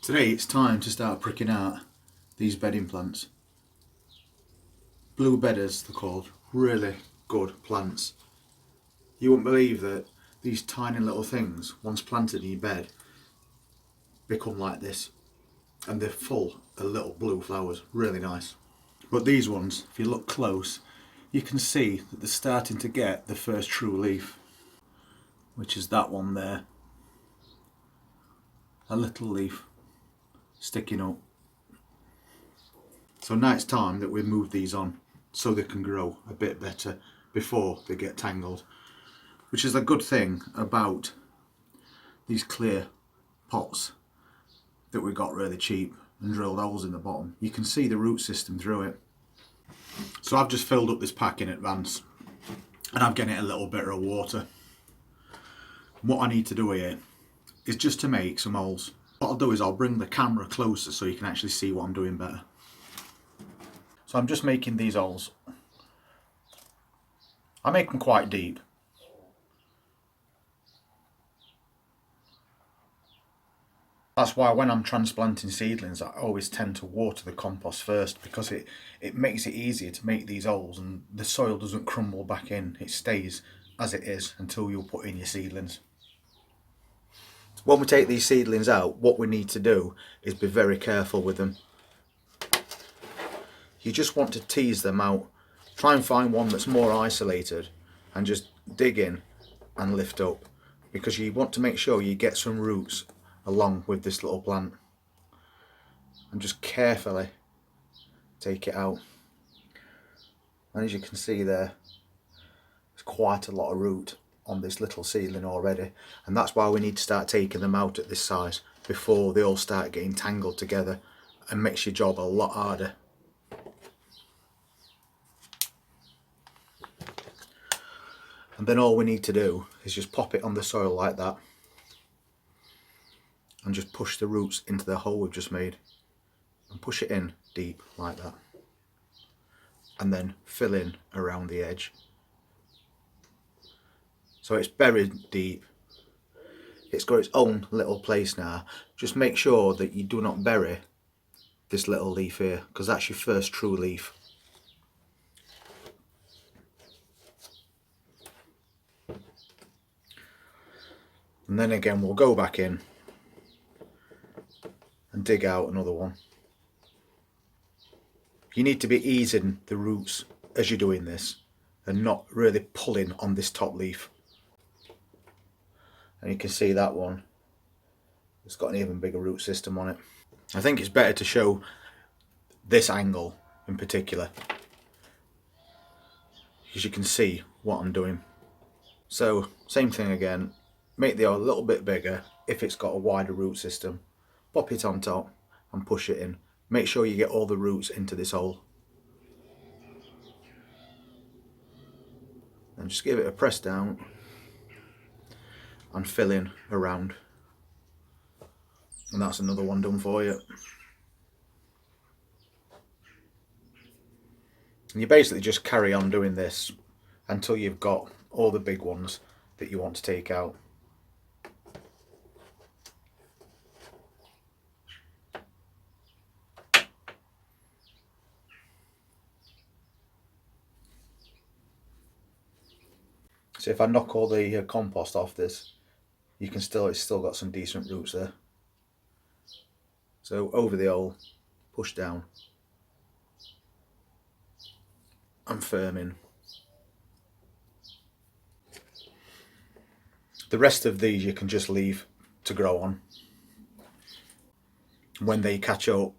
Today it's time to start pricking out these bedding plants. Blue bedders they're called, really good plants. You wouldn't believe that these tiny little things, once planted in your bed, become like this, and they're full of little blue flowers, really nice. But these ones, if you look close, you can see that they're starting to get the first true leaf, which is that one there. A little leaf sticking up. So now it's time that we move these on so they can grow a bit better before they get tangled, which is a good thing about these clear pots that we got really cheap and drilled holes in the bottom. You can see the root system through it. So I've just filled up this pack in advance and I'm getting it a little bit of water. What I need to do here is just to make some holes. What I'll do is I'll bring the camera closer so you can actually see what I'm doing better. So I'm just making these holes. I make them quite deep. That's why when I'm transplanting seedlings I always tend to water the compost first, because it makes it easier to make these holes and the soil doesn't crumble back in. It stays as it is until you'll put in your seedlings. When we take these seedlings out, what we need to do is be very careful with them. You just want to tease them out. Try and find one that's more isolated and just dig in and lift up, because you want to make sure you get some roots along with this little plant, and just carefully take it out. And as you can see there, there's quite a lot of root on this little seedling already, and that's why we need to start taking them out at this size before they all start getting tangled together and makes your job a lot harder. And then all we need to do is just pop it on the soil like that and just push the roots into the hole we've just made, and push it in deep like that, and then fill in around the edge. So it's buried deep. It's got its own little place now. Just make sure that you do not bury this little leaf here, because that's your first true leaf. And then again we'll go back in and dig out another one. You need to be easing the roots as you're doing this and not really pulling on this top leaf. And you can see that one, it's got an even bigger root system on it. I think it's better to show this angle in particular, because you can see what I'm doing. So same thing again, make the hole a little bit bigger if it's got a wider root system, pop it on top and push it in. Make sure you get all the roots into this hole, and just give it a press down and fill in around, and that's another one done for you. And you basically just carry on doing this until you've got all the big ones that you want to take out. So if I knock all the compost off this, you can it's still got some decent roots there. So over the hole, push down and firm in. The rest of these you can just leave to grow on. When they catch up,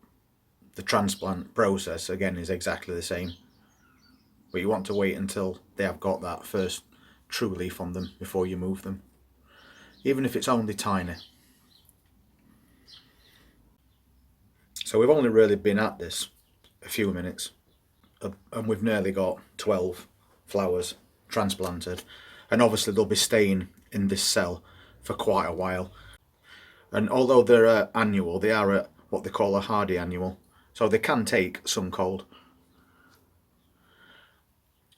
the transplant process again is exactly the same, but you want to wait until they have got that first true leaf on them before you move them, even if it's only tiny. So we've only really been at this a few minutes and we've nearly got 12 flowers transplanted, and obviously they'll be staying in this cell for quite a while. And although they're annual, they are what they call a hardy annual, so they can take some cold.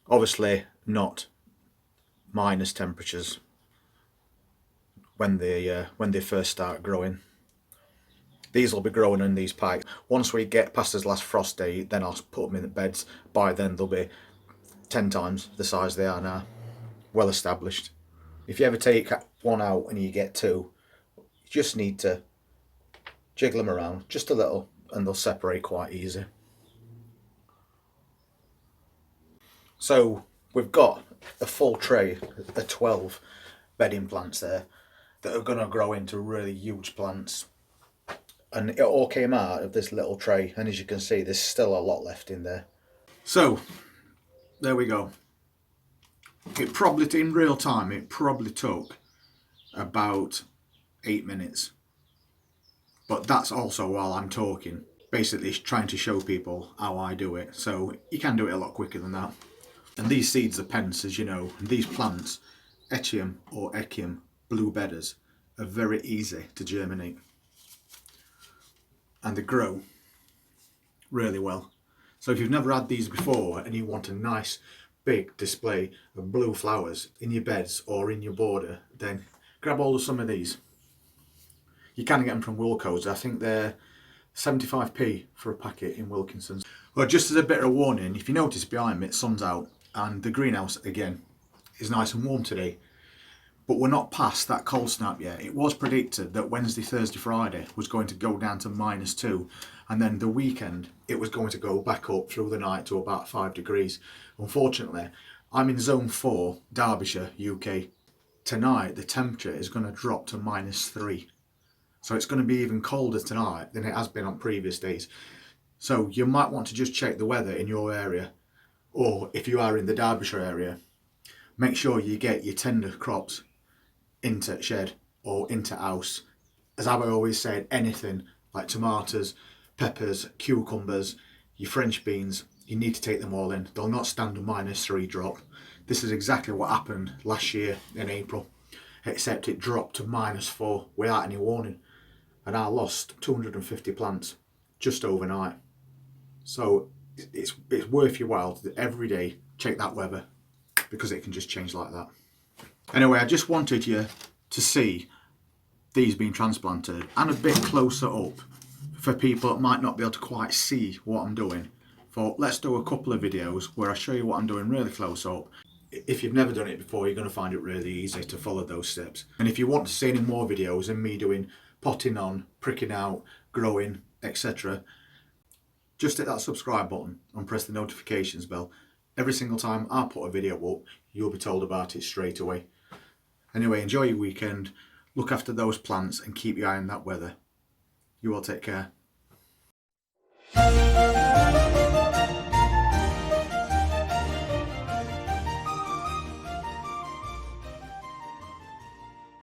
Obviously not minus temperatures when they first start growing. These will be growing in these pikes. Once we get past this last frost day, then I'll put them in the beds. By then they'll be 10 times the size they are now. Well established. If you ever take one out and you get two, you just need to jiggle them around just a little and they'll separate quite easy. So we've got a full tray of 12 bedding plants there that are going to grow into really huge plants. And it all came out of this little tray, and as you can see there's still a lot left in there. So there we go. It probably, in real time, it probably took about 8 minutes. But that's also while I'm talking, basically trying to show people how I do it. So you can do it a lot quicker than that. And these seeds are pence, as you know. And these plants, Echium or Echium blue bedders, are very easy to germinate. And they grow really well. So if you've never had these before and you want a nice big display of blue flowers in your beds or in your border, then grab hold of some of these. You can get them from Wilko's. I think they're 75p for a packet in Wilkinson's. Well, just as a bit of a warning, if you notice behind me, the sun's out and the greenhouse again is nice and warm today. But we're not past that cold snap yet. It was predicted that Wednesday, Thursday, Friday was going to go down to -2, and then the weekend it was going to go back up through the night to about 5 degrees. Unfortunately, I'm in zone 4, Derbyshire, UK. Tonight the temperature is going to drop to -3. So it's going to be even colder tonight than it has been on previous days. So you might want to just check the weather in your area, or if you are in the Derbyshire area, make sure you get your tender crops into shed or into house. As I've always said, anything like tomatoes, peppers, cucumbers, your French beans, you need to take them all in. They'll not stand a -3 drop. This is exactly what happened last year in April, except it dropped to -4 without any warning, and I lost 250 plants just overnight. So it's worth your while to every day check that weather, because it can just change like that. Anyway, I just wanted you to see these being transplanted and a bit closer up for people that might not be able to quite see what I'm doing. Let's do a couple of videos where I show you what I'm doing really close up. If you've never done it before, you're going to find it really easy to follow those steps. And if you want to see any more videos of me doing potting on, pricking out, growing, etc., just hit that subscribe button and press the notifications bell. Every single time I put a video up, you'll be told about it straight away. Anyway, enjoy your weekend, look after those plants and keep your eye on that weather. You all take care.